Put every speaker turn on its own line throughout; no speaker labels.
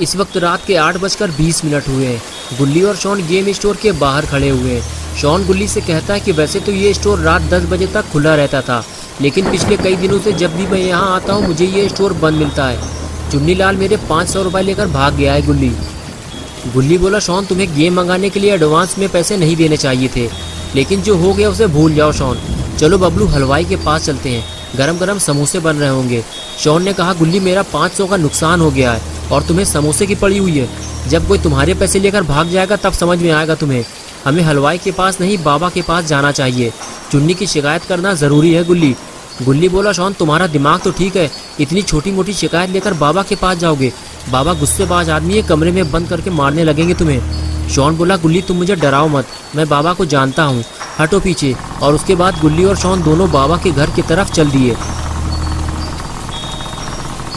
इस वक्त रात के 8:20 हुए हैं। गुल्ली और शॉन गेम स्टोर के बाहर खड़े हुए हैं। शॉन गुल्ली से कहता है कि वैसे तो ये स्टोर रात 10 बजे तक खुला रहता था, लेकिन पिछले कई दिनों से जब भी मैं यहाँ आता हूँ मुझे ये स्टोर बंद मिलता है। चुन्नी लाल मेरे 500 रुपये लेकर भाग गया है। गुल्ली बोला, शॉन तुम्हें गेम मंगाने के लिए एडवांस में पैसे नहीं देने चाहिए थे, लेकिन जो हो गया उसे भूल जाओ शॉन। चलो बबलू हलवाई के पास चलते हैं, गरम गरम समोसे बन रहे होंगे। शॉन ने कहा, गुल्ली मेरा 500 का नुकसान हो गया है और तुम्हें समोसे की पड़ी हुई है। जब कोई तुम्हारे पैसे लेकर भाग जाएगा तब समझ में आएगा तुम्हें। हमें हलवाई के पास नहीं बाबा के पास जाना चाहिए। चुन्नी की शिकायत करना ज़रूरी है गुल्ली बोला, शॉन तुम्हारा दिमाग तो ठीक है, इतनी छोटी मोटी शिकायत लेकर बाबा के पास जाओगे। बाबा गुस्सेबाज आदमी है, कमरे में बंद करके मारने लगेंगे तुम्हें। शॉन बोला, गुल्ली तुम मुझे डराओ मत, मैं बाबा को जानता हूँ, हटो पीछे। और उसके बाद गुल्ली और शॉन दोनों बाबा के घर की तरफ चल दिए।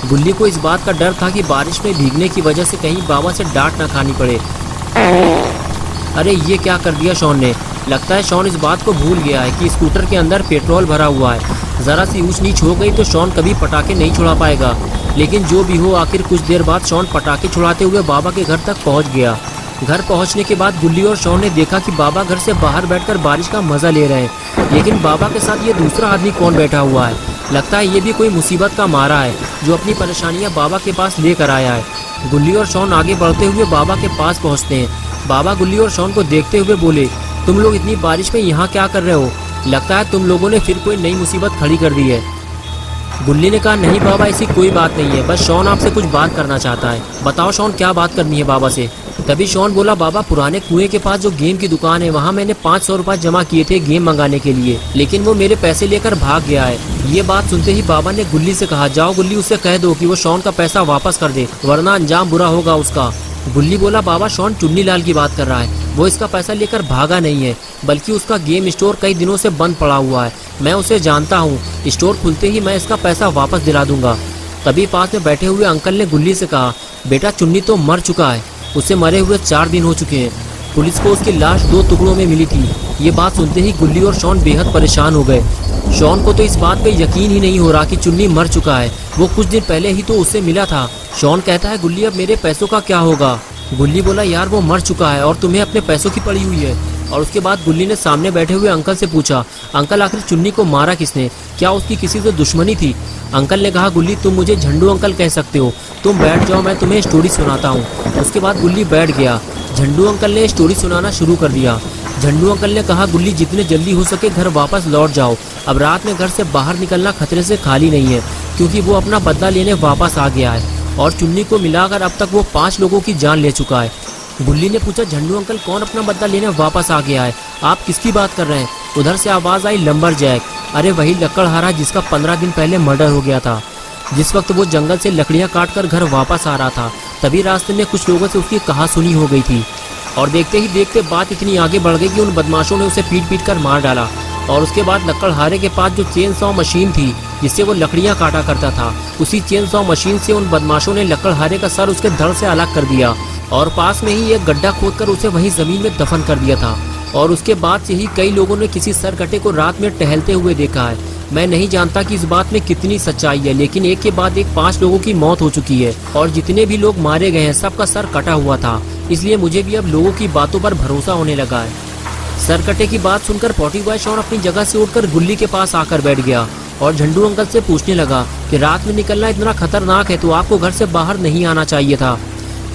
गुल्ली को इस बात का डर था कि बारिश में भीगने की वजह से कहीं बाबा से डांट ना खानी पड़े। अरे ये क्या कर दिया शॉन ने। लगता है शॉन इस बात को भूल गया है कि स्कूटर के अंदर पेट्रोल भरा हुआ है। ज़रा सी ऊंच नीच हो गई तो शॉन कभी पटाखे नहीं छुड़ा पाएगा। लेकिन जो भी हो, आखिर कुछ देर बाद शॉन पटाखे छुड़ाते हुए बाबा के घर तक पहुंच गया। घर पहुंचने के बाद गुल्ली और शॉन ने देखा कि बाबा घर से बाहर बैठकर बारिश का मज़ा ले रहे हैं, लेकिन बाबा के साथ ये दूसरा आदमी कौन बैठा हुआ है। लगता है ये भी कोई मुसीबत का मारा है जो अपनी परेशानियां बाबा के पास लेकर आया है। गुल्ली और शॉन आगे बढ़ते हुए बाबा के पास पहुंचते हैं। बाबा गुल्ली और शॉन को देखते हुए बोले, तुम लोग इतनी बारिश में यहाँ क्या कर रहे हो? लगता है तुम लोगों ने फिर कोई नई मुसीबत खड़ी कर दी है। गुल्ली ने कहा, नहीं बाबा ऐसी कोई बात नहीं है, बस शॉन आपसे कुछ बात करना चाहता है। बताओ शॉन क्या बात करनी है बाबा से। तभी शॉन बोला, बाबा पुराने कुएं के पास जो गेम की दुकान है वहाँ मैंने 500 रुपये जमा किए थे गेम मंगाने के लिए, लेकिन वो मेरे पैसे लेकर भाग गया है। ये बात सुनते ही बाबा ने गुल्ली से कहा, जाओ गुल्ली उससे कह दो कि वो शॉन का पैसा वापस कर दे, वरना अंजाम बुरा होगा उसका। गुल्ली बोला, बाबा शॉन चुन्नी लाल की बात कर रहा है, वो इसका पैसा लेकर भागा नहीं है, बल्कि उसका गेम स्टोर कई दिनों से बंद पड़ा हुआ है। मैं उसे जानता हूँ, स्टोर खुलते ही मैं इसका पैसा वापस दिला दूंगा। तभी पास में बैठे हुए अंकल ने गुल्ली से कहा, बेटा चुन्नी तो मर चुका है, उसे मरे हुए 4 दिन हो चुके हैं। पुलिस को उसकी लाश 2 टुकड़ों में मिली थी। ये बात सुनते ही गुल्ली और शॉन बेहद परेशान हो गए। शॉन को तो इस बात पे यकीन ही नहीं हो रहा कि चुन्नी मर चुका है, वो कुछ दिन पहले ही तो उससे मिला था। शॉन कहता है, गुल्ली अब मेरे पैसों का क्या होगा? गुल्ली बोला, यार वो मर चुका है और तुम्हें अपने पैसों की पड़ी हुई है। और उसके बाद गुल्ली ने सामने बैठे हुए अंकल से पूछा, अंकल आखिर चुन्नी को मारा किसने? क्या उसकी किसी से दुश्मनी थी? अंकल ने कहा, गुल्ली तुम मुझे झंडू अंकल कह सकते हो, तुम बैठ जाओ मैं तुम्हें स्टोरी सुनाता हूँ। उसके बाद गुल्ली बैठ गया। झंडू अंकल ने स्टोरी सुनाना शुरू कर दिया। झंडू अंकल ने कहा, गुल्ली जितने जल्दी हो सके घर वापस लौट जाओ, अब रात में घर से बाहर निकलना खतरे से खाली नहीं है, क्योंकि वो अपना बदला लेने वापस आ गया है और चुन्नी को मिलाकर अब तक वो 5 लोगों की जान ले चुका है। गुल्ली ने पूछा, झंडू अंकल कौन अपना बदला लेने वापस आ गया है? आप किसकी बात कर रहे हैं? उधर से आवाज़ आई, लंबरजैक। अरे वही लकड़हारा जिसका 15 दिन पहले मर्डर हो गया था। जिस वक्त वो जंगल से लकड़ियाँ काट कर घर वापस आ रहा था, तभी रास्ते में कुछ लोगों से उसकी कहासुनी हो गई थी और देखते ही देखते बात इतनी आगे बढ़ गई कि उन बदमाशों ने उसे पीट कर मार डाला। और उसके बाद लकड़हारे के पास जो चेन सॉ मशीन थी जिससे वो लकड़ियाँ काटा करता था, उसी चेन सॉ मशीन से उन बदमाशों ने लकड़हारे का सर उसके धड़ से अलग कर दिया और पास में ही एक गड्ढा खोदकर उसे वहीं जमीन में दफन कर दिया था। और उसके बाद से ही कई लोगों ने किसी सरकटे को रात में टहलते हुए देखा है। मैं नहीं जानता कि इस बात में कितनी सच्चाई है, लेकिन एक के बाद एक 5 लोगों की मौत हो चुकी है और जितने भी लोग मारे गए हैं सबका सर कटा हुआ था। इसलिए मुझे भी अब लोगों की बातों पर भरोसा होने लगा है। सरकटे की बात सुनकर पॉटी बॉय शॉन अपनी जगह से उठकर गुल्ली के पास आकर बैठ गया और झंडू अंकल से पूछने लगा कि रात में निकलना इतना खतरनाक है तो आपको घर से बाहर नहीं आना चाहिए था।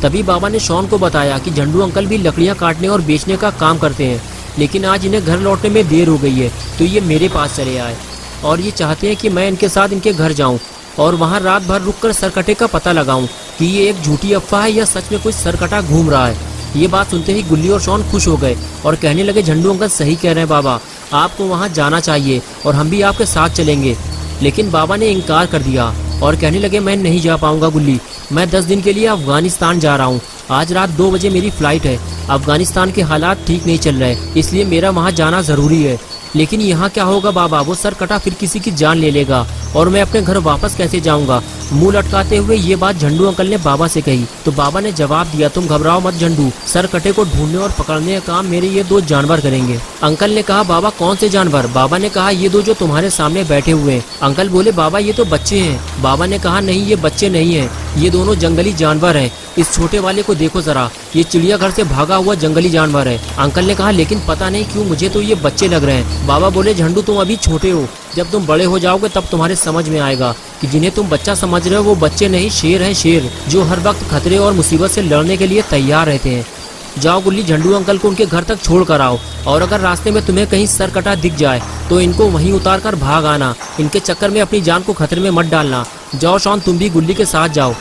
तभी बाबा ने शॉन को बताया कि झंडू अंकल भी लकड़ियाँ काटने और बेचने का काम करते हैं, लेकिन आज इन्हें घर लौटने में देर हो गई है तो ये मेरे पास चले आए और ये चाहते हैं कि मैं इनके साथ इनके घर जाऊं और वहां रात भर रुककर सरकटे का पता लगाऊं कि ये एक झूठी अफवाह है या सच में कोई सरकटा घूम रहा है। ये बात सुनते ही गुल्ली और शॉन खुश हो गए और कहने लगे, झंडू अंकल सही कह रहे हैं बाबा, आपको वहाँ जाना चाहिए और हम भी आपके साथ चलेंगे। लेकिन बाबा ने इनकार कर दिया और कहने लगे, मैं नहीं जा पाऊंगा गुल्ली, मैं 10 दिन के लिए अफगानिस्तान जा रहा हूँ। आज रात 2 बजे मेरी फ्लाइट है। अफगानिस्तान के हालात ठीक नहीं चल रहे, इसलिए मेरा वहाँ जाना ज़रूरी है। लेकिन यहाँ क्या होगा बाबा, वो सर कटा फिर किसी की जान ले लेगा और मैं अपने घर वापस कैसे जाऊँगा? मुंह लटकाते हुए ये बात झंडू अंकल ने बाबा से कही तो बाबा ने जवाब दिया, तुम घबराओ मत झंडू, सर कटे को ढूंढने और पकड़ने का काम मेरे ये 2 जानवर करेंगे। अंकल ने कहा, बाबा कौन से जानवर? बाबा ने कहा, ये 2 जो तुम्हारे सामने बैठे हुए हैं। अंकल बोले, बाबा ये तो बच्चे हैं। बाबा ने कहा, नहीं ये बच्चे नहीं है, ये दोनों जंगली जानवर हैं। इस छोटे वाले को देखो जरा, ये चिड़ियाघर से भागा हुआ जंगली जानवर है। अंकल ने कहा लेकिन पता नहीं क्यों मुझे तो ये बच्चे लग रहे हैं। बाबा बोले झंडू तुम अभी छोटे हो, जब तुम बड़े हो जाओगे तब तुम्हारे समझ में आएगा कि जिन्हें तुम बच्चा समझ रहे हो वो बच्चे नहीं, शेर हैं शेर, जो हर वक्त खतरे और मुसीबत से लड़ने के लिए तैयार रहते हैं। जाओ गुल्ली, झंडू अंकल को उनके घर तक छोड़ कर आओ, और अगर रास्ते में तुम्हें कहीं सरकटा दिख जाए तो इनको वहीं उतार कर भाग आना। इनके चक्कर में अपनी जान को खतरे में मत डालना। जाओ शॉन, तुम भी गुल्ली के साथ जाओ।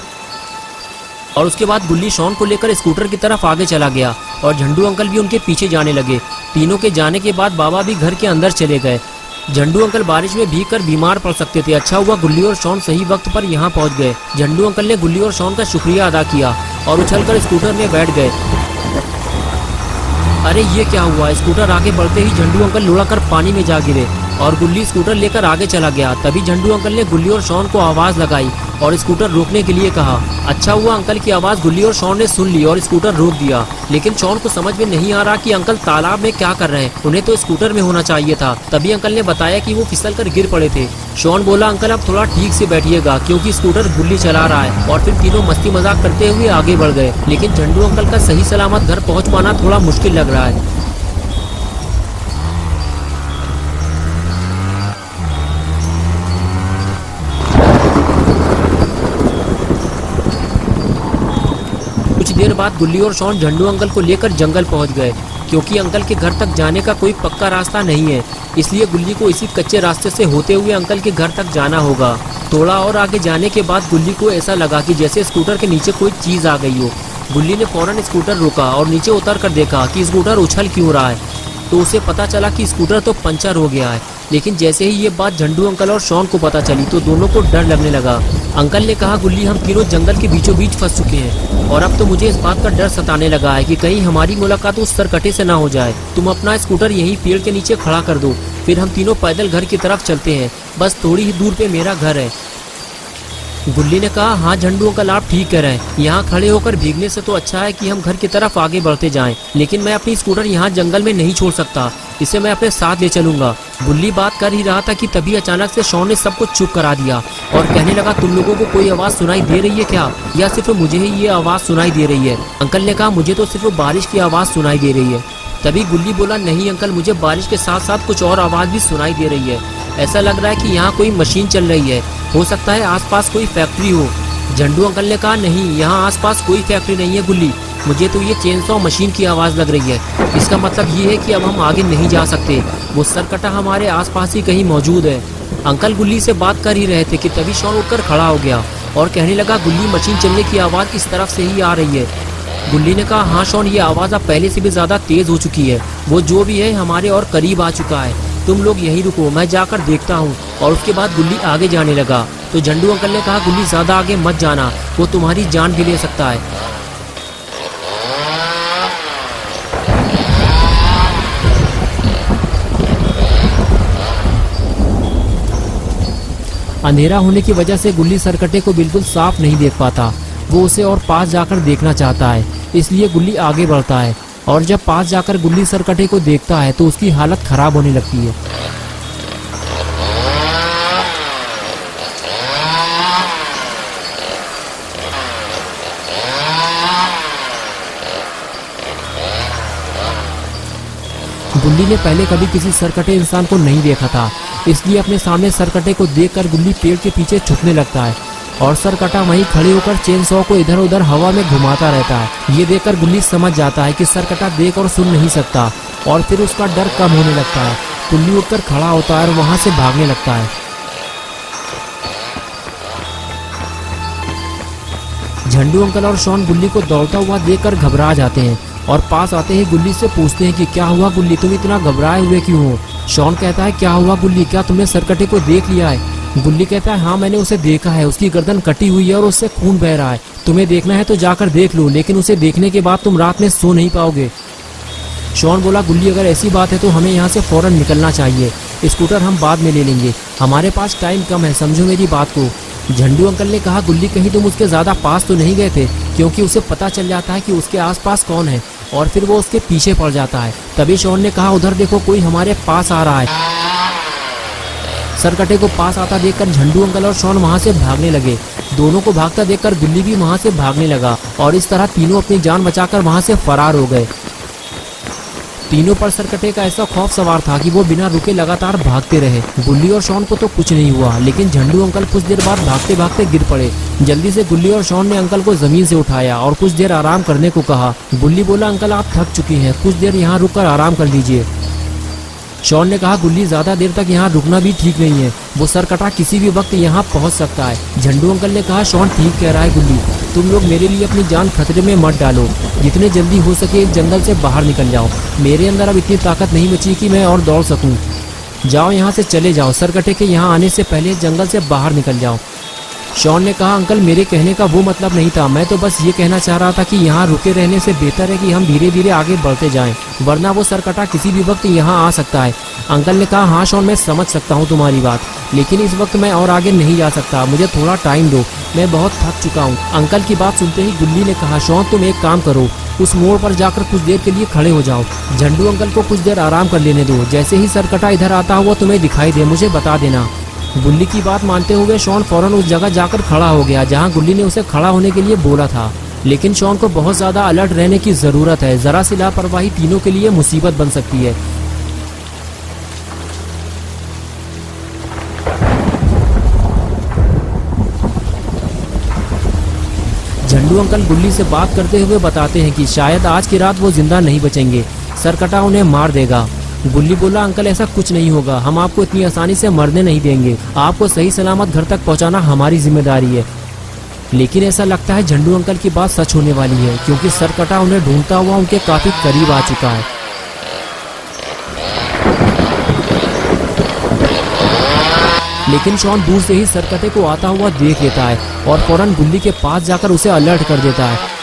और उसके बाद गुल्ली शॉन को लेकर स्कूटर की तरफ आगे चला गया और झंडू अंकल भी उनके पीछे जाने लगे। तीनों के जाने के बाद बाबा भी घर के अंदर चले गए। झंडू अंकल बारिश में भीगकर बीमार पड़ सकते थे। अच्छा हुआ गुल्ली और शॉन सही वक्त पर यहाँ पहुँच गए। झंडू अंकल ने गुल्ली और शॉन का शुक्रिया अदा किया और उछलकर स्कूटर में बैठ गए। अरे ये क्या हुआ? स्कूटर आगे बढ़ते ही झंडू अंकल लुढ़कर पानी में जा गिरे और गुल्ली स्कूटर लेकर आगे चला गया। तभी झंडू अंकल ने गुल्ली और शॉन को आवाज लगाई और स्कूटर रोकने के लिए कहा। अच्छा हुआ अंकल की आवाज गुल्ली और शॉन ने सुन ली और स्कूटर रोक दिया। लेकिन शॉन को समझ में नहीं आ रहा कि अंकल तालाब में क्या कर रहे हैं, उन्हें तो स्कूटर में होना चाहिए था। तभी अंकल ने बताया कि वो फिसल कर गिर पड़े थे। शॉन बोला अंकल अब थोड़ा ठीक से बैठिएगा, क्योंकि स्कूटर गुल्ली चला रहा है। और फिर तीनों मस्ती मजाक करते हुए आगे बढ़ गए। लेकिन झंडू अंकल का सही सलामत घर पहुँच पाना थोड़ा मुश्किल लग रहा है। कुछ देर बाद गुल्ली और शॉन झंडू अंकल को लेकर जंगल पहुंच गए, क्योंकि अंकल के घर तक जाने का कोई पक्का रास्ता नहीं है। इसलिए गुल्ली को इसी कच्चे रास्ते से होते हुए अंकल के घर तक जाना होगा। थोड़ा और आगे जाने के बाद गुल्ली को ऐसा लगा कि जैसे स्कूटर के नीचे कोई चीज आ गई हो। गुल्ली ने फौरन स्कूटर रोका और नीचे उतर कर देखा कि स्कूटर उछल क्यों रहा है। तो उसे पता चला कि स्कूटर तो पंचर हो गया है। लेकिन जैसे ही ये बात झंडू अंकल और शॉन को पता चली तो दोनों को डर लगने लगा। अंकल ने कहा गुल्ली हम तीनों जंगल के बीचों बीच फंस चुके हैं और अब तो मुझे इस बात का डर सताने लगा है कि कहीं हमारी मुलाकात उस सरकटे से ना हो जाए। तुम अपना स्कूटर यहीं पेड़ के नीचे खड़ा कर दो, फिर हम तीनों पैदल घर की तरफ चलते हैं। बस थोड़ी ही दूर पे मेरा घर है। गुल्ली ने कहा हाँ झंडू अंकल आप ठीक कह रहे हैं, यहाँ खड़े होकर भीगने से तो अच्छा है कि हम घर की तरफ आगे बढ़ते जाएं। लेकिन मैं अपनी स्कूटर यहाँ जंगल में नहीं छोड़ सकता, इसे मैं अपने साथ ले चलूंगा। गुल्ली बात कर ही रहा था कि तभी अचानक से शॉन ने सब कुछ चुप करा दिया और कहने लगा तुम लोगों को कोई आवाज सुनाई दे रही है क्या, या सिर्फ मुझे ही ये आवाज सुनाई दे रही है? अंकल ने कहा मुझे तो सिर्फ बारिश की आवाज सुनाई दे रही है। तभी गुल्ली बोला नहीं अंकल, मुझे बारिश के साथ साथ कुछ और आवाज भी सुनाई दे रही है। ऐसा लग रहा है कि यहाँ कोई मशीन चल रही है, हो सकता है आसपास कोई फैक्ट्री हो। झंडू अंकल ने कहा नहीं, यहाँ आसपास कोई फैक्ट्री नहीं है गुल्ली, मुझे तो ये चेनसॉ मशीन की आवाज़ लग रही है। इसका मतलब ये है कि अब हम आगे नहीं जा सकते, वो सरकटा हमारे आसपास ही कहीं मौजूद है। अंकल गुल्ली से बात कर ही रहे थे कि तभी शॉन उठकर खड़ा हो गया और कहने लगा गुल्ली मशीन चलने की आवाज़ इस तरफ से ही आ रही है। गुल्ली ने कहा हाँ शॉन, ये आवाज़ अब पहले से भी ज़्यादा तेज़ हो चुकी है, वो जो भी है हमारे और करीब आ चुका है। तुम लोग यहीं रुको, मैं जाकर देखता हूँ। और उसके बाद गुल्ली आगे जाने लगा तो झंडू अंकल ने कहा गुल्ली ज़्यादा आगे मत जाना, वो तुम्हारी जान भी ले सकता है। अंधेरा होने की वजह से गुल्ली सरकटे को बिल्कुल साफ नहीं देख पाता, वो उसे और पास जाकर देखना चाहता है, इसलिए गुल्ली आगे बढ़ता है। और जब पास जाकर गुल्ली सरकटे को देखता है तो उसकी हालत खराब होने लगती है। गुल्ली ने पहले कभी किसी सरकटे इंसान को नहीं देखा था, इसलिए अपने सामने सरकटे को देखकर गुल्ली पेड़ के पीछे छुपने लगता है और सरकटा वहीं खड़े होकर चेनसॉ को इधर उधर हवा में घुमाता रहता है। ये देखकर गुल्ली समझ जाता है कि सरकटा देख और सुन नहीं सकता और फिर उसका डर कम होने लगता है। गुल्ली उठकर खड़ा होता है और वहां से भागने लगता है। झंडू अंकल और शॉन गुल्ली को दौड़ता हुआ देखकर घबरा जाते हैं और पास आते ही गुल्ली से पूछते हैं कि क्या हुआ गुल्ली, तुम इतना घबराए हुए क्यों हो? शॉन कहता है क्या हुआ गुल्ली, क्या तुमने सरकटे को देख लिया है? गुल्ली कहता है हाँ मैंने उसे देखा है, उसकी गर्दन कटी हुई है और उससे खून बह रहा है। तुम्हें देखना है तो जाकर देख लो, लेकिन उसे देखने के बाद तुम रात में सो नहीं पाओगे। शॉन बोला गुल्ली अगर ऐसी बात है तो हमें यहाँ से फौरन निकलना चाहिए, स्कूटर हम बाद में ले लेंगे, हमारे पास टाइम कम है, समझो मेरी बात को। झंडू अंकल ने कहा गुल्ली कहीं तुम उसके ज्यादा पास तो नहीं गए थे, क्योंकि उसे पता चल जाता है कि उसके आसपास कौन है और फिर वो उसके पीछे पड़ जाता है। तभी शॉन ने कहा उधर देखो कोई हमारे पास आ रहा है। सरकटे को पास आता देखकर झंडू अंकल और शॉन वहां से भागने लगे दोनों को भागता देखकर गुल्ली भी वहाँ से भागने लगा और इस तरह तीनों अपनी जान बचाकर वहाँ से फरार हो गए। तीनों पर सरकटे का ऐसा खौफ सवार था कि वो बिना रुके लगातार भागते रहे। गुल्ली और शॉन को तो कुछ नहीं हुआ, लेकिन झंडू अंकल कुछ देर बाद भागते भागते गिर पड़े। जल्दी से गुल्ली और शॉन ने अंकल को जमीन से उठाया और कुछ देर आराम करने को कहा। गुल्ली बोला, अंकल आप थक चुकी हैं, कुछ देर यहाँ रुककर आराम कर लीजिए। शॉन ने कहा, गुल्ली ज्यादा देर तक यहाँ रुकना भी ठीक नहीं है, वो सरकटा किसी भी वक्त यहाँ पहुँच सकता है। झंडू अंकल ने कहा, शॉन ठीक कह रहा है गुल्ली, तुम लोग मेरे लिए अपनी जान खतरे में मत डालो, जितने जल्दी हो सके इस जंगल से बाहर निकल जाओ। मेरे अंदर अब इतनी ताकत नहीं बची कि मैं और दौड़ सकूं। जाओ यहाँ से चले जाओ, सरकटे के यहाँ आने से पहले जंगल से बाहर निकल जाओ। शॉन ने कहा, अंकल मेरे कहने का वो मतलब नहीं था, मैं तो बस ये कहना चाह रहा था कि यहाँ रुके रहने से बेहतर है कि हम धीरे धीरे आगे बढ़ते जाएं, वरना वो सरकटा किसी भी वक्त यहाँ आ सकता है। अंकल ने कहा, हाँ शॉन मैं समझ सकता हूँ तुम्हारी बात, लेकिन इस वक्त मैं और आगे नहीं जा सकता, मुझे थोड़ा टाइम दो, मैं बहुत थक चुका हूँ। अंकल की बात सुनते ही गुल्ली ने कहा, शॉन तुम एक काम करो, उस मोड़ पर जाकर कुछ देर के लिए खड़े हो जाओ, झंडू अंकल को कुछ देर आराम कर लेने दो, जैसे ही सरकटा इधर आता हुआ तुम्हें दिखाई दे मुझे बता देना। गुल्ली की बात मानते हुए शॉन फौरन उस जगह जाकर खड़ा हो गया जहां गुल्ली ने उसे खड़ा होने के लिए बोला था। लेकिन शॉन को बहुत ज्यादा अलर्ट रहने की जरूरत है, जरा सी लापरवाही तीनों के लिए मुसीबत बन सकती है। झंडू अंकल गुल्ली से बात करते हुए बताते हैं कि शायद आज की रात वो जिंदा नहीं बचेंगे, सरकटा उन्हें मार देगा। गुल्ली बोला, अंकल ऐसा कुछ नहीं होगा, हम आपको इतनी आसानी से मरने नहीं देंगे, आपको सही सलामत घर तक पहुंचाना हमारी जिम्मेदारी है। लेकिन ऐसा लगता है झंडू अंकल की बात सच होने वाली है, क्योंकि सरकटा उन्हें ढूंढता हुआ उनके काफी करीब आ चुका है। लेकिन शॉन दूर से ही सरकटे को आता हुआ देख लेता है और फौरन गुल्ली के पास जाकर उसे अलर्ट कर देता है।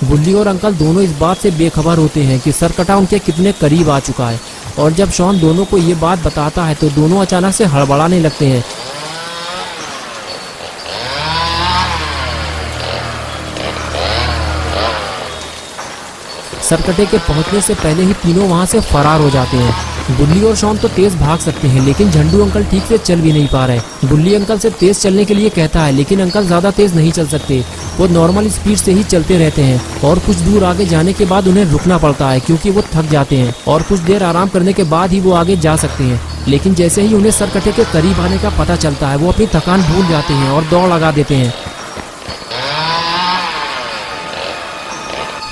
गुल्ली और अंकल दोनों इस बात से बेखबर होते हैं कि सरकटा उनके कितने करीब आ चुका है, और जब शॉन दोनों को ये बात बताता है तो दोनों अचानक से हड़बड़ाने लगते हैं। सरकटे के पहुंचने से पहले ही तीनों वहां से फरार हो जाते हैं। गुल्ली और शॉन तो तेज भाग सकते हैं, लेकिन झंडू अंकल ठीक से चल भी नहीं पा रहे। गुल्ली अंकल से तेज चलने के लिए कहता है, लेकिन अंकल ज्यादा तेज नहीं चल सकते, वो नॉर्मल स्पीड से ही चलते रहते हैं और कुछ दूर आगे जाने के बाद उन्हें रुकना पड़ता है क्योंकि वो थक जाते हैं और कुछ देर आराम करने के बाद ही वो आगे जा सकते हैं। लेकिन जैसे ही उन्हें सरकटे के करीब आने का पता चलता है वो अपनी थकान भूल जाते हैं और दौड़ लगा देते हैं।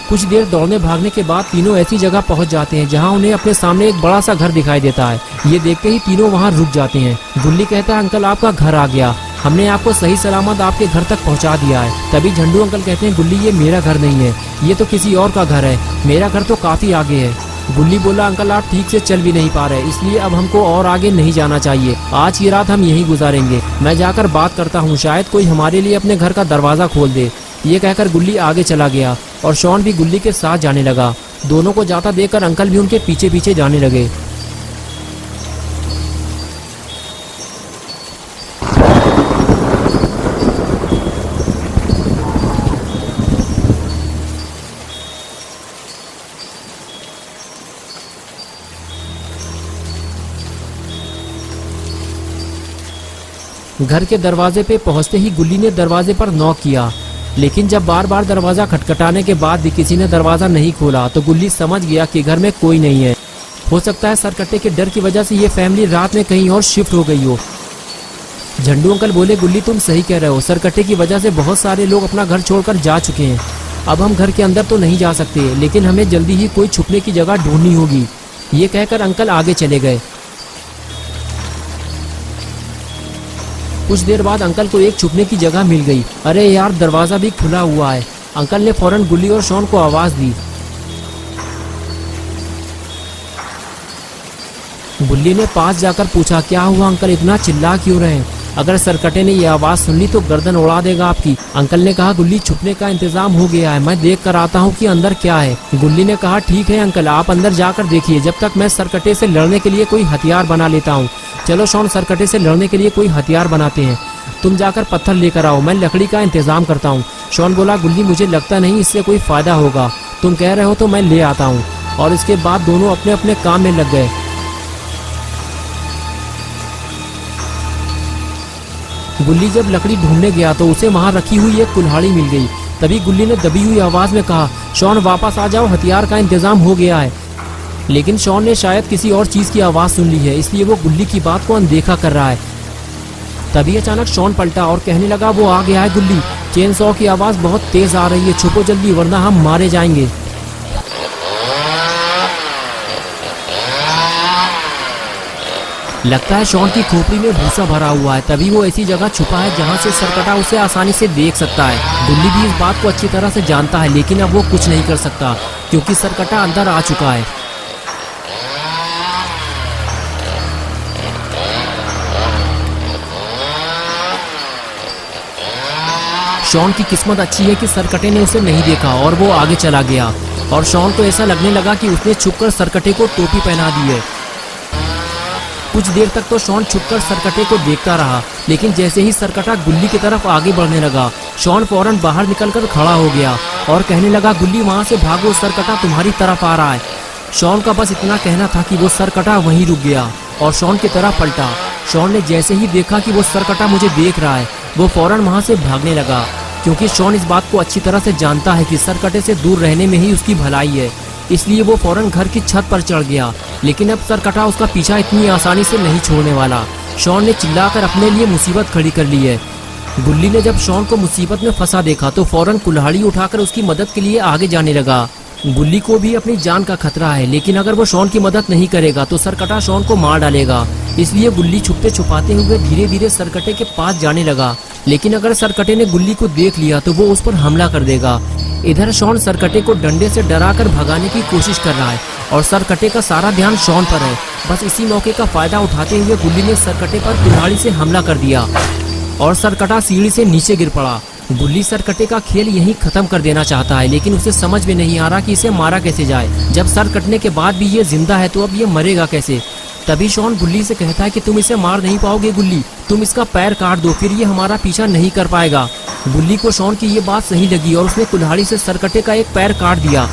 कुछ देर दौड़ने भागने के बाद तीनों ऐसी जगह पहुंच जाते हैं जहां उन्हें अपने सामने एक बड़ा सा घर दिखाई देता है। ये देखते ही तीनों वहां रुक जाते हैं। गुल्ली कहता है, अंकल आपका घर आ गया, हमने आपको सही सलामत आपके घर तक पहुंचा दिया है। तभी झंडू अंकल कहते हैं, गुल्ली ये मेरा घर नहीं है, ये तो किसी और का घर है, मेरा घर तो काफी आगे है। गुल्ली बोला, अंकल आप ठीक से चल भी नहीं पा रहे, इसलिए अब हमको और आगे नहीं जाना चाहिए, आज की रात हम यहीं गुजारेंगे, मैं जाकर बात करता हूँ, शायद कोई हमारे लिए अपने घर का दरवाजा खोल दे। ये कहकर गुल्ली आगे चला गया और शॉन भी गुल्ली के साथ जाने लगा। दोनों को जाता देखकर अंकल भी उनके पीछे पीछे जाने लगे। घर के दरवाजे पे पहुंचते ही गुल्ली ने दरवाजे पर नॉक किया, लेकिन जब बार बार दरवाजा खटखटाने के बाद भी किसी ने दरवाजा नहीं खोला तो गुल्ली समझ गया कि घर में कोई नहीं है। हो सकता है सरकट्टे के डर की वजह से ये फैमिली रात में कहीं और शिफ्ट हो गई हो। झंडू अंकल बोले, गुल्ली तुम सही कह रहे हो, सरकट्टे की वजह से बहुत सारे लोग अपना घर छोड़कर जा चुके हैं। अब हम घर के अंदर तो नहीं जा सकते, लेकिन हमें जल्दी ही कोई छुपने की जगह ढूंढनी होगी। ये कहकर अंकल आगे चले गए। कुछ देर बाद अंकल को एक छुपने की जगह मिल गई। अरे यार, दरवाजा भी खुला हुआ है। अंकल ने फौरन गुल्ली और शॉन को आवाज दी। गुल्ली ने पास जाकर पूछा, क्या हुआ अंकल, इतना चिल्ला क्यों रहे हैं? अगर सरकटे ने यह आवाज सुन ली तो गर्दन उड़ा देगा आपकी। अंकल ने कहा, गुल्ली छुपने का इंतजाम हो गया है, मैं देख कर आता हूँ कि अंदर क्या है। गुल्ली ने कहा, ठीक है अंकल, आप अंदर जाकर देखिए, जब तक मैं सरकटे से लड़ने के लिए कोई हथियार बना लेता हूँ। चलो शॉन, सरकटे से लड़ने के लिए कोई हथियार बनाते हैं, तुम जाकर पत्थर लेकर आओ, मैं लकड़ी का इंतजाम करता हूँ। शॉन बोला, गुल्ली मुझे लगता नहीं इससे कोई फायदा होगा, तुम कह रहे हो तो मैं ले आता हूँ। और इसके बाद दोनों अपने अपने काम में लग गए। गुल्ली जब लकड़ी ढूंढने गया तो उसे वहाँ रखी हुई एक कुल्हाड़ी मिल गई। तभी गुल्ली ने दबी हुई आवाज में कहा, शॉन वापस आ जाओ, हथियार का इंतजाम हो गया है। लेकिन शॉन ने शायद किसी और चीज की आवाज सुन ली है, इसलिए वो गुल्ली की बात को अनदेखा कर रहा है। तभी अचानक शॉन पलटा और कहने लगा, वो आ गया है गुल्ली, चेन सॉ की आवाज बहुत तेज आ रही है, छुपो जल्दी वरना हम मारे जाएंगे। लगता है शॉन की खोपड़ी में भूसा भरा हुआ है, तभी वो ऐसी जगह छुपा है जहाँ से सरकटा उसे आसानी से देख सकता है। गुल्ली भी इस बात को अच्छी तरह से जानता है, लेकिन अब वो कुछ नहीं कर सकता क्योंकि सरकटा अंदर आ चुका है। शॉन की किस्मत अच्छी है कि सरकटे ने उसे नहीं देखा और वो आगे चला गया। और शॉन को ऐसा लगने लगा कि उसने छुपकर सरकटे को टोपी पहना दी है। कुछ देर तक तो शॉन छुपकर सरकटे को देखता रहा, लेकिन जैसे ही सरकटा गुल्ली की तरफ आगे बढ़ने लगा, शॉन फौरन बाहर निकलकर खड़ा हो गया और कहने लगा, गुल्ली वहां से भागो, सरकटा तुम्हारी तरफ आ रहा है। शॉन का बस इतना कहना था कि वो सरकटा वहीं रुक गया और शॉन की तरफ पलटा। शॉन ने जैसे ही देखा कि वो सरकटा मुझे देख रहा है, वो फौरन वहां से भागने लगा, क्योंकि शॉन इस बात को अच्छी तरह से जानता है कि सरकटे से दूर रहने में ही उसकी भलाई है। इसलिए वो फौरन घर की छत पर चढ़ गया, लेकिन अब सरकटा उसका पीछा इतनी आसानी से नहीं छोड़ने वाला। शॉन ने चिल्लाकर अपने लिए मुसीबत खड़ी कर ली है। गुल्ली ने जब शॉन को मुसीबत में फंसा देखा तो फौरन कुल्हाड़ी उठाकर उसकी मदद के लिए आगे जाने लगा। गुल्ली को भी अपनी जान का खतरा है, लेकिन अगर वो शॉन की मदद नहीं करेगा तो सरकटा शॉन को मार डालेगा। इसलिए गुल्ली छुपते छुपाते हुए धीरे धीरे सरकटे के पास जाने लगा, लेकिन अगर सरकटे ने गुल्ली को देख लिया तो वो उस पर हमला कर देगा। इधर शॉन सरकटे को डंडे से डराकर भगाने की कोशिश कर रहा है और सरकटे का सारा ध्यान शॉन पर है। बस इसी मौके का फायदा उठाते हुए गुल्ली ने सरकटे पर कुल्हाड़ी से हमला कर दिया और सरकटा सीढ़ी से नीचे गिर पड़ा। गुल्ली सरकटे का खेल यहीं खत्म कर देना चाहता है, लेकिन उसे समझ में नहीं आ रहा कि इसे मारा कैसे जाए। जब सर कटने के बाद भी ये जिंदा है तो अब ये मरेगा कैसे। तभी शॉन गुल्ली से कहता है कि तुम इसे मार नहीं पाओगे गुल्ली, तुम इसका पैर काट दो, फिर ये हमारा पीछा नहीं कर पाएगा। गुल्ली को शॉन की ये बात सही लगी और उसने कुल्हाड़ी से सरकटे का एक पैर काट दिया।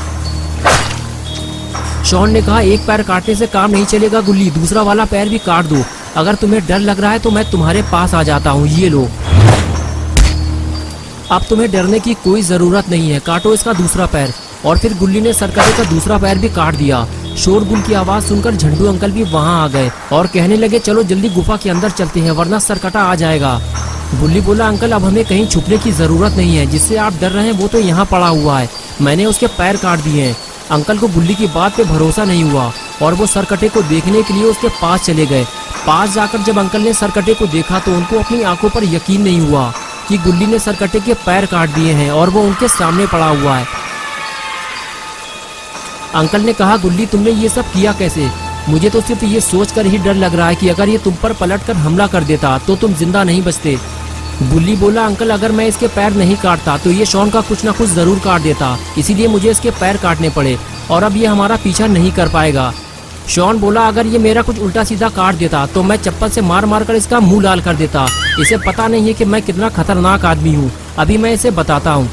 शॉन ने कहा, एक पैर काटने से काम नहीं चलेगा गुल्ली, दूसरा वाला पैर भी काट दो। अगर तुम्हें डर लग रहा है तो मैं तुम्हारे पास आ जाता हूँ, ये लो। अब तुम्हें डरने की कोई जरूरत नहीं है, काटो इसका दूसरा पैर। और फिर गुल्ली ने सरकटे का दूसरा पैर भी काट दिया। शोरगुल की आवाज सुनकर झंडू अंकल भी वहां आ गए और कहने लगे, चलो जल्दी गुफा के अंदर चलते हैं वरना सरकटा आ जाएगा। गुल्ली बोला, अंकल अब हमें कहीं छुपने की जरूरत नहीं है, जिससे आप डर रहे हैं वो तो यहाँ पड़ा हुआ है, मैंने उसके पैर काट दिए हैं। अंकल को गुल्ली की बात पे भरोसा नहीं हुआ और वो सरकटे को देखने के लिए उसके पास चले गए। पास जाकर जब अंकल ने सरकटे को देखा तो उनको अपनी आंखों पर यकीन नहीं हुआ कि गुल्ली ने सरकटे के पैर काट दिए हैं और वो उनके सामने पड़ा हुआ है। अंकल ने कहा, गुल्ली तुमने ये सब किया कैसे? मुझे तो सिर्फ ये सोचकर ही डर लग रहा है कि अगर ये तुम पर पलटकर हमला कर देता तो तुम जिंदा नहीं बचते। गुल्ली बोला, अंकल अगर मैं इसके पैर नहीं काटता तो ये शॉन का कुछ ना कुछ जरूर काट देता, इसीलिए मुझे इसके पैर काटने पड़े और अब ये हमारा पीछा नहीं कर पाएगा। शॉन बोला, अगर ये मेरा कुछ उल्टा सीधा काट देता तो मैं चप्पल से मार मार कर इसका मुंह लाल कर देता। इसे पता नहीं है कि मैं कितना खतरनाक आदमी हूँ, अभी मैं इसे बताता हूँ।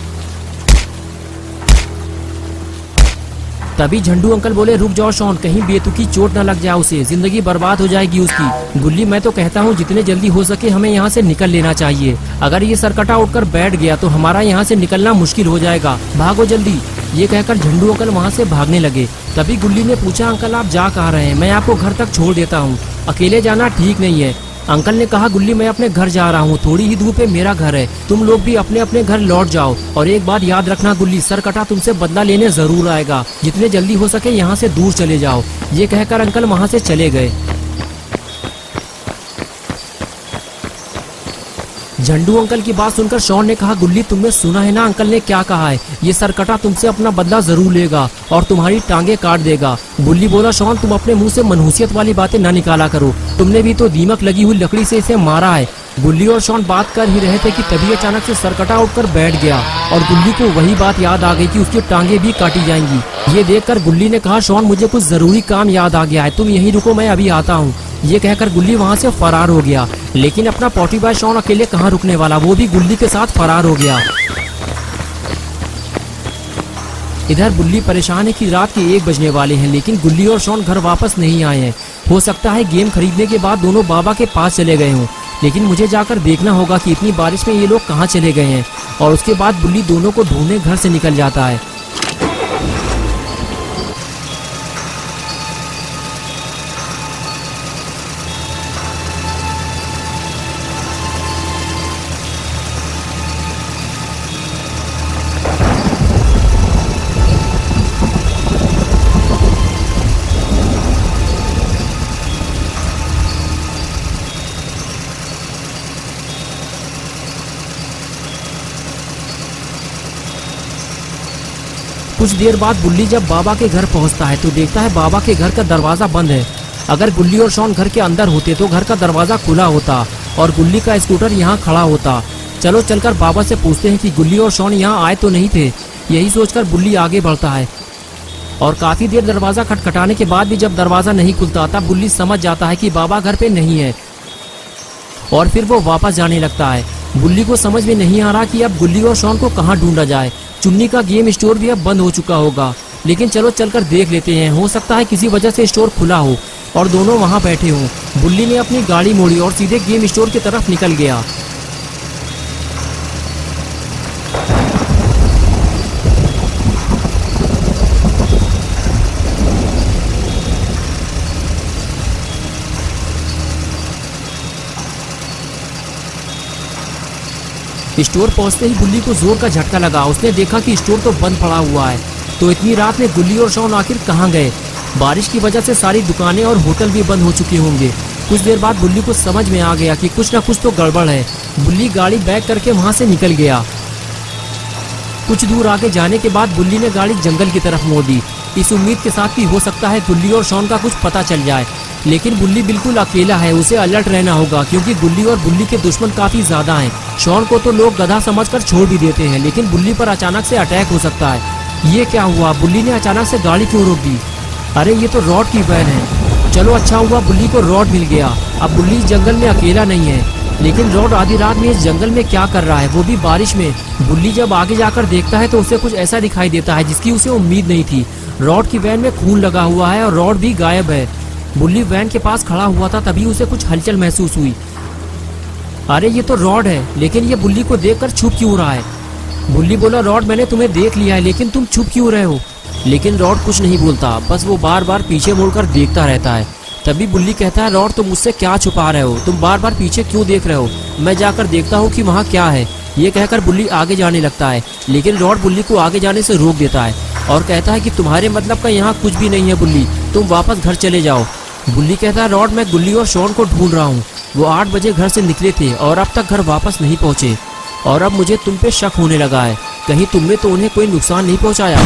तभी झंडू अंकल बोले, रुक जाओ शॉन, कहीं बेतुकी चोट न लग जाए उसे, जिंदगी बर्बाद हो जाएगी उसकी। गुल्ली मैं तो कहता हूँ जितने जल्दी हो सके हमें यहाँ से निकल लेना चाहिए, अगर ये सरकटा उठकर बैठ गया तो हमारा यहाँ से निकलना मुश्किल हो जाएगा, भागो जल्दी। ये कहकर झंडू अंकल वहाँ से भागने लगे। तभी गुल्ली ने पूछा, अंकल आप जा कहाँ रहे हैं? मैं आपको घर तक छोड़ देता हूँ, अकेले जाना ठीक नहीं है। अंकल ने कहा, गुल्ली मैं अपने घर जा रहा हूँ, थोड़ी ही दूर पे मेरा घर है, तुम लोग भी अपने अपने घर लौट जाओ। और एक बात याद रखना गुल्ली, सरकटा तुमसे बदला लेने जरूर आएगा, जितने जल्दी हो सके यहाँ से दूर चले जाओ। ये कहकर अंकल वहाँ से चले गए। झंडू अंकल की बात सुनकर शॉन ने कहा, गुल्ली तुमने सुना है ना अंकल ने क्या कहा है, ये सरकटा तुमसे अपना बदला जरूर लेगा और तुम्हारी टांगे काट देगा। गुल्ली बोला, शॉन तुम अपने मुंह से मनहूसियत वाली बातें न निकाला करो, तुमने भी तो दीमक लगी हुई लकड़ी से इसे मारा है। गुल्ली और शॉन बात कर ही रहे थे कि तभी अचानक से सरकटा उठकर बैठ गया और गुल्ली को वही बात याद आ गई कि उसकी टांगे भी काटी जाएंगी। ये देखकर गुल्ली ने कहा, शॉन मुझे कुछ जरूरी काम याद आ गया है, तुम यहीं रुको मैं अभी आता हूँ। ये कहकर गुल्ली वहाँ से फरार हो गया, लेकिन अपना पॉटी बॉय शॉन अकेले कहाँ रुकने वाला, वो भी गुल्ली के साथ फरार हो गया। इधर गुल्ली परेशान है कि रात के 1 बजने वाले हैं, लेकिन गुल्ली और शॉन घर वापस नहीं आए हैं। हो सकता है गेम खरीदने के बाद दोनों बाबा के पास चले गए हों। लेकिन मुझे जाकर देखना होगा कि इतनी बारिश में ये लोग कहाँ चले गए हैं। और उसके बाद बुल्ली दोनों को ढूंढने घर से निकल जाता है। कुछ देर बाद बुल्ली जब बाबा के घर पहुंचता है तो देखता है बाबा के घर का दरवाजा बंद है। अगर गुल्ली और शॉन घर के अंदर होते तो घर का दरवाजा खुला होता और गुल्ली का स्कूटर यहाँ खड़ा होता। चलो चलकर बाबा से पूछते हैं कि गुल्ली और शॉन यहाँ आए तो नहीं थे। यही सोचकर बुल्ली आगे बढ़ता है और काफी देर दरवाजा खटखटाने के बाद भी जब दरवाजा नहीं खुलता तब बुल्ली समझ जाता है कि बाबा घर पे नहीं है और फिर वो वापस जाने लगता है। बुल्ली को समझ में नहीं आ रहा कि अब गुल्ली और शॉन को कहाँ ढूंढा जाए। चुन्नी का गेम स्टोर भी अब बंद हो चुका होगा, लेकिन चलो चलकर देख लेते हैं। हो सकता है किसी वजह से स्टोर खुला हो और दोनों वहां बैठे हों। बुल्ली ने अपनी गाड़ी मोड़ी और सीधे गेम स्टोर की तरफ निकल गया। स्टोर पहुंचते ही बुल्ली को जोर का झटका लगा। उसने देखा कि स्टोर तो बंद पड़ा हुआ है। तो इतनी रात में गुल्ली और शॉन आखिर कहाँ गए? बारिश की वजह से सारी दुकानें और होटल भी बंद हो चुके होंगे। कुछ देर बाद बुल्ली को समझ में आ गया कि कुछ न कुछ तो गड़बड़ है। बुल्ली गाड़ी बैक करके वहां से निकल गया। कुछ दूर आगे जाने के बाद बुल्ली ने गाड़ी जंगल की तरफ मोड़ दी, इस उम्मीद के साथ कि हो सकता है गुल्ली और शॉन का कुछ पता चल जाए। लेकिन बुल्ली बिल्कुल अकेला है, उसे अलर्ट रहना होगा क्योंकि गुल्ली और बुल्ली के दुश्मन काफी ज्यादा हैं। शॉन को तो लोग गधा समझकर छोड़ भी देते हैं, लेकिन बुल्ली पर अचानक से अटैक हो सकता है। ये क्या हुआ? बुल्ली ने अचानक से गाड़ी क्यों रोक दी? अरे ये तो रॉड की वैन है। चलो अच्छा हुआ बुल्ली को रॉड मिल गया। अब बुल्ली इस जंगल में अकेला नहीं है। लेकिन रॉड आधी रात में इस जंगल में क्या कर रहा है, वो भी बारिश में? बुल्ली जब आगे जाकर देखता है तो उसे कुछ ऐसा दिखाई देता है जिसकी उसे उम्मीद नहीं थी। रॉड की वैन में खून लगा हुआ है और रॉड भी गायब है। बुल्ली वैन के पास खड़ा हुआ था, तभी उसे कुछ हलचल महसूस हुई। अरे ये तो रॉड है, लेकिन ये बुल्ली को देखकर छुप क्यों रहा है? बुल्ली बोला, रॉड मैंने तुम्हें देख लिया है, लेकिन तुम छुप क्यों रहे हो? लेकिन रॉड कुछ नहीं बोलता, बस वो बार बार पीछे मुड़कर देखता रहता है। तभी बुल्ली कहता है, रॉड तुम मुझसे क्या छुपा रहे हो? तुम बार बार पीछे क्यों देख रहे हो? मैं जाकर देखता हूँ कि वहाँ क्या है। ये कहकर बुल्ली आगे जाने लगता है, लेकिन रॉड बुल्ली को आगे जाने से रोक देता है और कहता है कि तुम्हारे मतलब का यहाँ कुछ भी नहीं है बुल्ली, तुम वापस घर चले जाओ। बुल्ली कहता है, रॉड मैं गुल्ली और शॉन को ढूंढ रहा हूँ। वो 8 बजे घर से निकले थे और अब तक घर वापस नहीं पहुँचे और अब मुझे तुम पे शक होने लगा है। कहीं तुमने तो उन्हें कोई नुकसान नहीं पहुँचाया?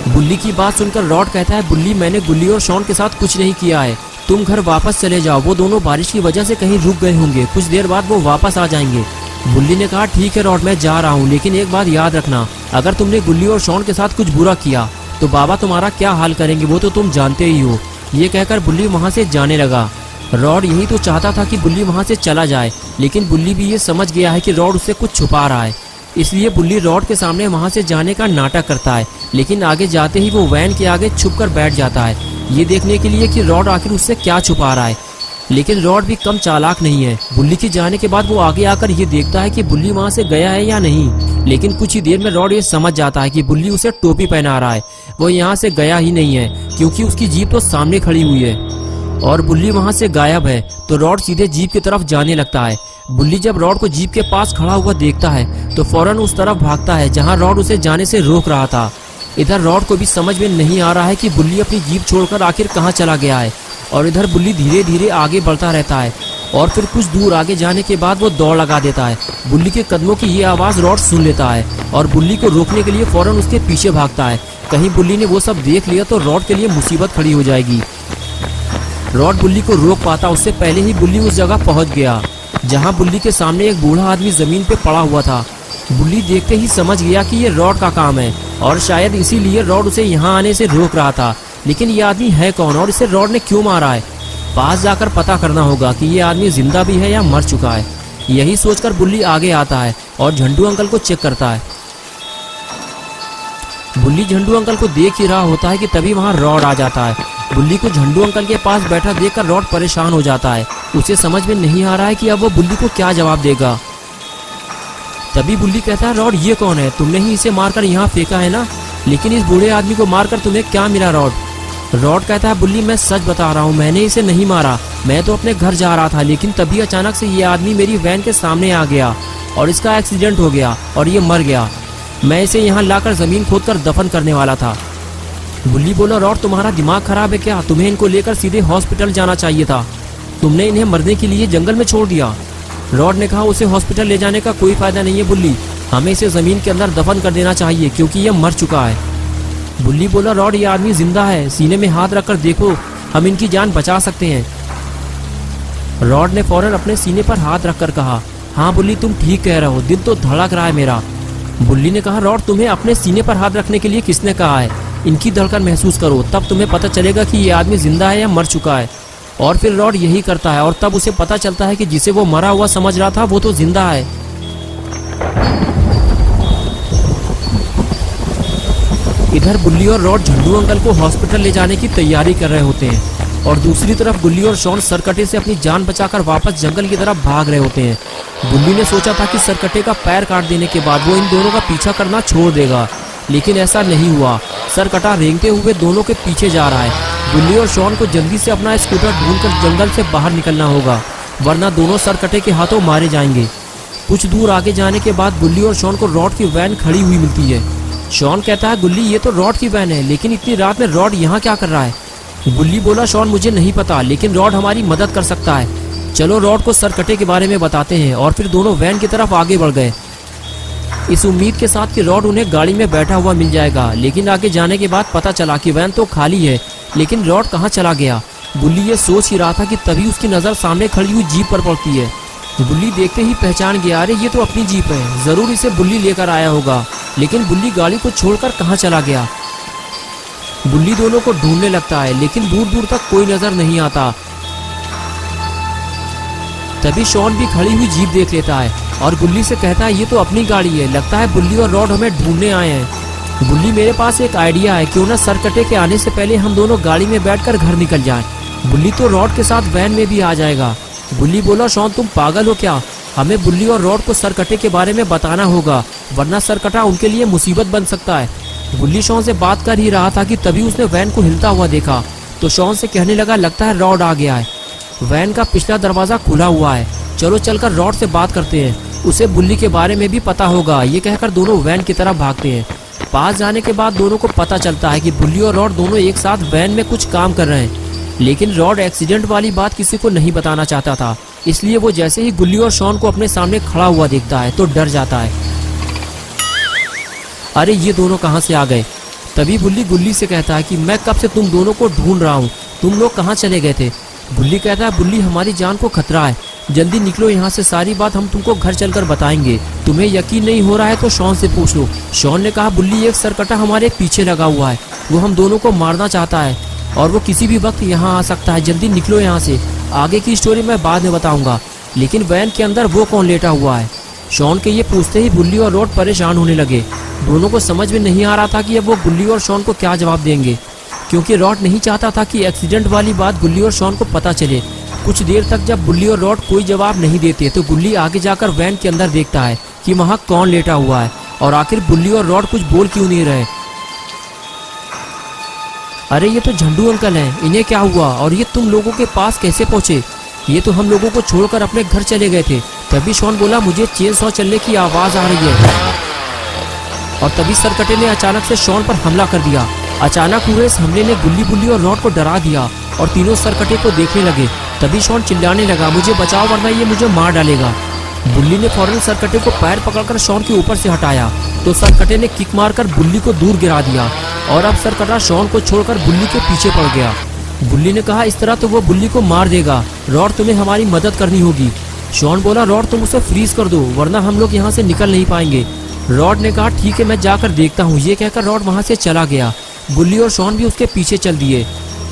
बुल्ली की बात सुनकर रॉड कहता है, बुल्ली मैंने गुल्ली और शॉन के साथ कुछ नहीं किया है, तुम घर वापस चले जाओ। वो दोनों बारिश की वजह से कहीं रुक गए होंगे, कुछ देर बाद वो वापस आ जाएंगे। बुल्ली ने कहा, ठीक है रॉड मैं जा रहा हूँ, लेकिन एक बात याद रखना, अगर तुमने गुल्ली और शॉन के साथ कुछ बुरा किया तो बाबा तुम्हारा क्या हाल करेंगे वो तो तुम जानते ही हो। ये कहकर बुल्ली वहाँ से जाने लगा। रॉड यही तो चाहता था कि बुल्ली वहाँ से चला जाए, लेकिन बुल्ली भी ये समझ गया है कि रॉड उससे कुछ छुपा रहा है। इसलिए बुल्ली रॉड के सामने वहाँ से जाने का नाटक करता है, लेकिन आगे जाते ही वो वैन के आगे छुपकर बैठ जाता है, ये देखने के लिए कि रॉड आखिर उससे क्या छुपा रहा है। लेकिन रॉड भी कम चालाक नहीं है। बुल्ली के जाने के बाद वो आगे आकर ये देखता है कि बुल्ली वहाँ से गया है या नहीं। लेकिन कुछ ही देर में रॉड ये समझ जाता है कि बुल्ली उसे टोपी पहना रहा है। वो यहाँ से गया ही नहीं है क्योंकि उसकी जीप तो सामने खड़ी हुई है और बुल्ली वहाँ से गायब है। तो रॉड सीधे जीप की तरफ जाने लगता है। बुल्ली जब रॉड को जीप के पास खड़ा हुआ देखता है तो फौरन उस तरफ भागता है जहाँ रॉड उसे जाने से रोक रहा था। इधर रॉड को भी समझ में नहीं आ रहा है कि बुल्ली अपनी जीप छोड़कर आखिर कहाँ चला गया है और इधर बुल्ली धीरे धीरे आगे बढ़ता रहता है और फिर कुछ दूर आगे जाने के बाद वो दौड़ लगा देता है। बुल्ली के कदमों की ये आवाज़ रॉड सुन लेता है और बुल्ली को रोकने के लिए फौरन उसके पीछे भागता है। कहीं बुल्ली ने वो सब देख लिया तो रॉड के लिए मुसीबत खड़ी हो जाएगी। रॉड बुल्ली को रोक पाता उससे पहले ही बुल्ली उस जगह पहुंच गया जहां बुल्ली के सामने एक बूढ़ा आदमी जमीन पे पड़ा हुआ था। बुल्ली देखते ही समझ गया कि ये रॉड का काम है और शायद इसीलिए रॉड उसे यहाँ आने से रोक रहा था। लेकिन ये आदमी है कौन और इसे रॉड ने क्यों मारा है? पास जाकर पता करना होगा कि ये आदमी जिंदा भी है या मर चुका है। यही सोचकर बुल्ली आगे आता है और झंडू अंकल को चेक करता है। बुल्ली झंडू अंकल को देख ही रहा होता है कि तभी वहाँ रॉड आ जाता है। बुल्ली को झंडू अंकल के पास बैठा देखकर रॉड परेशान हो जाता है उसे समझ में नहीं आ रहा है कि अब वो बुल्ली को क्या जवाब देगा। तभी बुल्ली कहता है, रॉड ये कौन है? तुमने ही इसे मारकर यहाँ फेंका है ना, लेकिन इस बूढ़े आदमी को मारकर तुम्हें क्या मिला रॉड? रॉड कहता है, बुल्ली मैं सच बता रहा हूँ, मैंने इसे नहीं मारा। मैं तो अपने घर जा रहा था, लेकिन तभी अचानक से ये आदमी मेरी वैन के सामने आ गया और इसका एक्सीडेंट हो गया और ये मर गया। मैं इसे यहाँ लाकर जमीन खोदकर दफन करने वाला था। बुल्ली बोला, रॉड तुम्हारा दिमाग खराब है क्या? तुम्हें इनको लेकर सीधे हॉस्पिटल जाना चाहिए था, तुमने इन्हें मरने के लिए जंगल में छोड़ दिया। रॉड ने कहा, उसे हॉस्पिटल ले जाने का कोई फायदा नहीं है बुल्ली, हमें इसे जमीन के अंदर दफन कर देना चाहिए क्योंकि यह मर चुका है। बुल्ली बोला, रॉड ये आदमी जिंदा है, सीने में हाथ रखकर देखो, हम इनकी जान बचा सकते हैं। रॉड ने फौरन अपने सीने पर हाथ रखकर कहा, हाँ बुल्ली तुम ठीक कह रहे हो, दिल तो धड़क रहा है मेरा। बुल्ली ने कहा, रॉड तुम्हें अपने सीने पर हाथ रखने के लिए किसने कहा है? इनकी धड़कन महसूस करो, तब तुम्हें पता चलेगा कि ये आदमी जिंदा है या मर चुका है। और फिर रॉड यही करता है और तब उसे पता चलता है कि जिसे वो मरा हुआ समझ रहा था वो तो जिंदा है। इधर बुल्ली और रॉड झंडू अंकल को हॉस्पिटल ले जाने की तैयारी कर रहे होते हैं और दूसरी तरफ बुल्ली और शॉन सरकटे से अपनी जान बचाकर वापस जंगल की तरफ भाग रहे होते हैं। बुल्ली ने सोचा था कि सरकटे का पैर काट देने के बाद वो इन दोनों का पीछा करना छोड़ देगा, लेकिन ऐसा नहीं हुआ। सरकटा रेंगते हुए दोनों के पीछे जा रहा है। बुल्ली और शॉन को जल्दी से अपना स्कूटर ढूंढकर जंगल से बाहर निकलना होगा, वरना दोनों सरकटे के हाथों मारे जाएंगे। कुछ दूर आगे जाने के बाद बुल्ली और शॉन को रॉड की वैन खड़ी हुई मिलती है। शॉन कहता है, गुल्ली ये तो रॉड की वैन है, लेकिन इतनी रात में रॉड यहाँ क्या कर रहा है? गुल्ली बोला, शॉन मुझे नहीं पता, लेकिन रॉड हमारी मदद कर सकता है। चलो रॉड को सरकटे के बारे में बताते हैं। और फिर दोनों वैन की तरफ आगे बढ़ गए, इस उम्मीद के साथ कि रॉड उन्हें गाड़ी में बैठा हुआ मिल जाएगा। लेकिन आगे जाने के बाद पता चला कि वैन तो खाली है, लेकिन रॉड कहाँ चला गया? बुल्ली ये सोच ही रहा था कि तभी उसकी नज़र सामने खड़ी हुई जीप पर पड़ती है। बुल्ली देखते ही पहचान गया, अरे ये तो अपनी जीप है, जरूर इसे बुल्ली लेकर आया होगा। लेकिन बुल्ली गाड़ी को छोड़कर कहाँ चला गया? बुल्ली दोनों को ढूंढने लगता है, लेकिन दूर दूर तक कोई नजर नहीं आता। तभी शॉन भी खड़ी हुई जीप देख लेता है और बुल्ली से कहता है, ये तो अपनी गाड़ी है, लगता है बुल्ली और रॉड हमें ढूंढने आए हैं। बुल्ली, मेरे पास एक आइडिया है, क्यों ना सरकटे के आने से पहले हम दोनों गाड़ी में बैठकर घर निकल जाएं। बुल्ली तो रॉड के साथ वैन में भी आ जाएगा। बुल्ली बोला, शॉन तुम पागल हो क्या? हमें बुल्ली और रॉड को सरकटे के बारे में बताना होगा, वरना सरकटा उनके लिए मुसीबत बन सकता है। बुल्ली शॉन से बात कर ही रहा था कि तभी उसने वैन को हिलता हुआ देखा, तो शॉन से कहने लगा, लगता है रॉड आ गया है। वैन का पिछला दरवाजा खुला हुआ है, चलो चलकर रॉड से बात करते हैं, उसे बुल्ली के बारे में भी पता होगा। ये कहकर दोनों वैन की तरफ भागते हैं। पास जाने के बाद दोनों को पता चलता है कि बुल्ली और रॉड दोनों एक साथ वैन में कुछ काम कर रहे हैं। लेकिन रॉड एक्सीडेंट वाली बात किसी को नहीं बताना चाहता था, इसलिए वो जैसे ही गुल्ली और शॉन को अपने सामने खड़ा हुआ देखता है तो डर जाता है। अरे ये दोनों कहाँ से आ गए? तभी बुल्ली गुल्ली से कहता है कि मैं कब से तुम दोनों को ढूंढ रहा हूँ, तुम लोग कहाँ चले गए थे? गुल्ली कहता है, बुल्ली हमारी जान को खतरा है, जल्दी निकलो यहाँ से, सारी बात हम तुमको घर चलकर बताएंगे। तुम्हें यकीन नहीं हो रहा है तो शॉन से पूछ लो। शॉन ने कहा, बुल्ली एक सरकटा हमारे पीछे लगा हुआ है, वो हम दोनों को मारना चाहता है और वो किसी भी वक्त यहाँ आ सकता है, जल्दी निकलो यहाँ से। आगे की स्टोरी मैं बाद में बताऊंगा। लेकिन वैन के अंदर वो कौन लेटा हुआ है? शॉन के ये पूछते ही बुल्ली और रॉड परेशान होने लगे। दोनों को समझ में नहीं आ रहा था कि अब वो बुल्ली और शॉन को क्या जवाब देंगे, क्योंकि रॉड नहीं चाहता था कि एक्सीडेंट वाली बात गुल्ली और शॉन को पता चले। कुछ देर तक जब बुल्ली और रॉड कोई जवाब नहीं देते तो गुल्ली आगे जाकर वैन के अंदर देखता है कि वहाँ कौन लेटा हुआ है और आखिर बुल्ली और रॉड कुछ बोल क्यों नहीं रहे। अरे ये तो झंडू अंकल हैं, इन्हें क्या हुआ और ये तुम लोगों के पास कैसे पहुंचे? ये तो हम लोगों को छोड़कर अपने घर चले गए थे। तभी शॉन बोला, मुझे चेन सॉ चलने की आवाज आ रही है। और तभी सरकटे ने अचानक से शॉन पर हमला कर दिया। अचानक हुए इस हमले ने बुल्ली और रॉड को डरा दिया और तीनों सरकटे को देखने लगे। तभी शॉन चिल्लाने लगा, मुझे बचाओ वरना ये मुझे मार डालेगा। बुल्ली ने फौरन सरकटे को पैर पकड़कर शॉन के ऊपर से हटाया तो सरकटे ने किक मारकर बुल्ली को दूर गिरा दिया और अब सरकटा शॉन को छोड़कर बुल्ली के पीछे पड़ गया। बुल्ली ने कहा, इस तरह तो वो बुल्ली को मार देगा, रॉड तुम्हें हमारी मदद करनी होगी। शॉन बोला, रॉड तुम उसे फ्रीज कर दो वरना हम लोग यहाँ से निकल नहीं पाएंगे। रॉड ने कहा, ठीक है मैं जाकर देखता हूँ। ये कहकर रॉड वहाँ से चला गया। बुल्ली और शॉन भी उसके पीछे चल दिए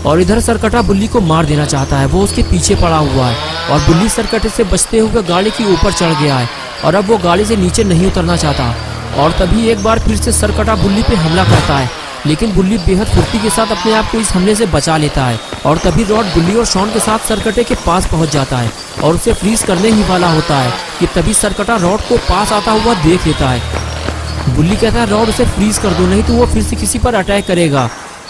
और इधर सरकटा बुल्ली को मार देना चाहता है, वो उसके पीछे पड़ा हुआ है और बुल्ली सरकटे से बचते हुए गाड़ी के ऊपर चढ़ गया है और अब वो गाड़ी से नीचे नहीं उतरना चाहता। और तभी एक बार फिर से सरकटा बुल्ली पे हमला करता है। लेकिन बुल्ली बेहद फुर्ती के साथ अपने आप को इस हमले से बचा लेता है और तभी रॉड बुल्ली और शॉन के साथ सरकटे के पास पहुंच जाता है और उसे फ्रीज करने ही वाला होता है कि तभी सरकटा रॉड को पास आता हुआ देख लेता है। बुल्ली कहता है रॉड उसे फ्रीज कर दो, नहीं तो वो फिर से किसी पर अटैक करेगा।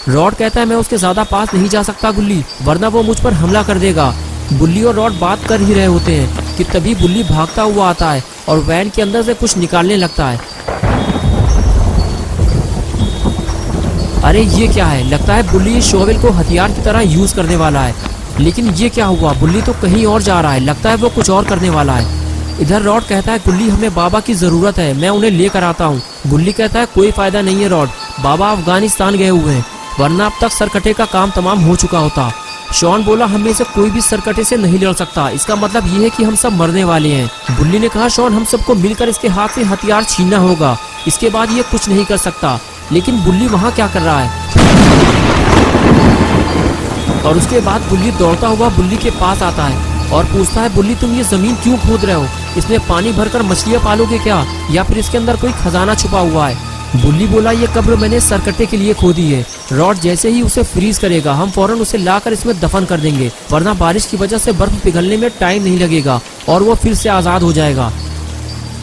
रॉड कहता है मैं उसके ज्यादा पास नहीं जा सकता गुल्ली, वरना वो मुझ पर हमला कर देगा। बुल्ली और रॉड बात कर ही रहे होते हैं कि तभी बुल्ली भागता हुआ आता है और वैन के अंदर से कुछ निकालने लगता है। अरे ये क्या है, लगता है बुल्ली इस शोवेल को हथियार की तरह यूज करने वाला है। लेकिन ये क्या हुआ, बुल्ली तो कहीं और जा रहा है, लगता है वो कुछ और करने वाला है। इधर रॉड कहता है गुल्ली हमें बाबा की जरूरत है, मैं उन्हें लेकर आता हूँ। गुल्ली कहता है कोई फायदा नहीं है रॉड, बाबा अफगानिस्तान गए हुए हैं, वरना अब तक सरकटे का काम तमाम हो चुका होता। शॉन बोला हम में से कोई भी सरकटे से नहीं लड़ सकता, इसका मतलब ये है कि हम सब मरने वाले हैं। बुल्ली ने कहा शॉन हम सबको मिलकर इसके हाथ से हथियार छीनना होगा, इसके बाद ये कुछ नहीं कर सकता। लेकिन बुल्ली वहाँ क्या कर रहा है? और उसके बाद बुल्ली दौड़ता हुआ बुल्ली के पास आता है और पूछता है बुल्ली तुम ये जमीन क्यों खोद रहे हो, इसमें पानी भरकर मछलियाँ पालोगे क्या, या फिर इसके अंदर कोई खजाना छुपा हुआ है? बुल्ली बोला ये कब्र मैंने सरकटे के लिए खोदी है, रॉड जैसे ही उसे फ्रीज करेगा हम फौरन उसे लाकर इसमें दफन कर देंगे, वरना बारिश की वजह से बर्फ पिघलने में टाइम नहीं लगेगा और वो फिर से आजाद हो जाएगा।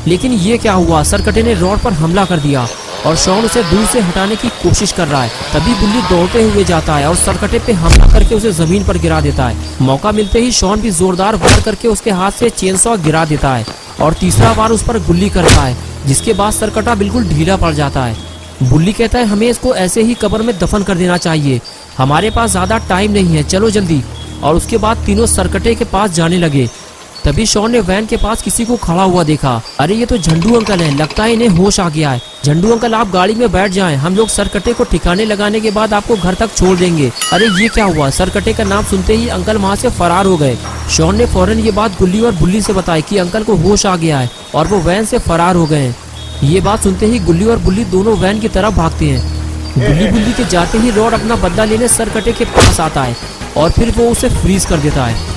लेकिन ये क्या हुआ, सरकटे ने रॉड पर हमला कर दिया और शॉन उसे दूर से हटाने की कोशिश कर रहा है। तभी बुल्ली दौड़ते हुए जाता है और सरकटे पे हमला करके उसे जमीन पर गिरा देता है। मौका मिलते ही शॉन भी जोरदार वार करके उसके हाथ से चेनसॉ गिरा देता है और तीसरा वार उस पर गुल्ली करता है, जिसके बाद सरकटा बिल्कुल ढीला पड़ जाता है। बुल्ली कहता है हमें इसको ऐसे ही कब्र में दफन कर देना चाहिए, हमारे पास ज्यादा टाइम नहीं है, चलो जल्दी। और उसके बाद तीनों सरकटे के पास जाने लगे। तभी शॉन ने वैन के पास किसी को खड़ा हुआ देखा। अरे ये तो झंडू अंकल हैं, लगता है इन्हें होश आ गया है। झंडू अंकल आप गाड़ी में बैठ जाएं, हम लोग सरकटे को ठिकाने लगाने के बाद आपको घर तक छोड़ देंगे। अरे ये क्या हुआ, सरकटे का नाम सुनते ही अंकल वहाँ से फरार हो गए। शॉन ने फौरन ये बात गुल्ली और बुल्ली से बताई कि अंकल को होश आ गया है और वो वैन से फरार हो गए हैं। ये बात सुनते ही गुल्ली और बुल्ली दोनों वैन की तरफ भागते हैं। बुल्ली के जाते ही रॉड अपना बदला लेने सरकटे के पास आता है और फिर वो उसे फ्रीज कर देता है।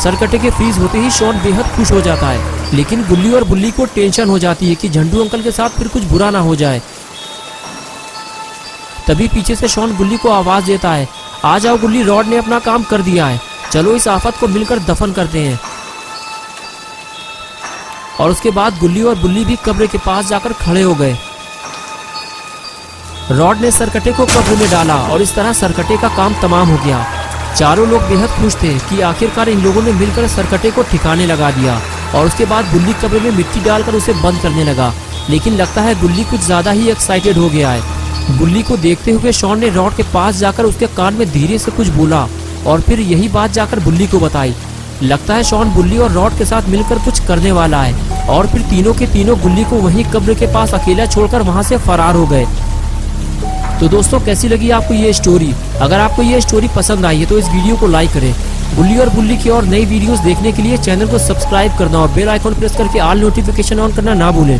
सरकटे के फ्रीज होते ही शॉन बेहद खुश हो जाता है, लेकिन गुल्ली और बुल्ली को टेंशन हो जाती है कि झंडू अंकल के साथ फिर कुछ बुरा ना हो जाए। तभी पीछे से शॉन गुल्ली को आवाज देता है आ जाओ गुल्ली, रॉड ने अपना काम कर दिया है, चलो इस आफत को मिलकर दफन करते हैं। और उसके बाद गुल्ली और बुल्ली भी कब्र के पास जाकर खड़े हो गए। रॉड ने सरकटे को कब्र में डाला और इस तरह सरकटे का काम तमाम हो गया। चारों लोग बेहद खुश थे कि आखिरकार इन लोगों ने मिलकर सरकटे को ठिकाने लगा दिया। और उसके बाद गुल्ली कब्र में मिट्टी डालकर उसे बंद करने लगा, लेकिन लगता है गुल्ली कुछ ज्यादा ही एक्साइटेड हो गया है। गुल्ली को देखते हुए शॉन ने रॉड के पास जाकर उसके कान में धीरे से कुछ बोला और फिर यही बात जाकर बुल्ली को बताई। लगता है शॉन बुल्ली और रॉड के साथ मिलकर कुछ करने वाला है और फिर तीनों के तीनों गुल्ली को वहीं कब्र के पास अकेला छोड़कर वहां से फरार हो गए। तो दोस्तों कैसी लगी आपको ये स्टोरी? अगर आपको ये स्टोरी पसंद आई है तो इस वीडियो को लाइक करें। गुल्ली और बुल्ली की और नई वीडियोस देखने के लिए चैनल को सब्सक्राइब करना और बेल आइकॉन प्रेस करके ऑल नोटिफिकेशन ऑन करना ना भूलें।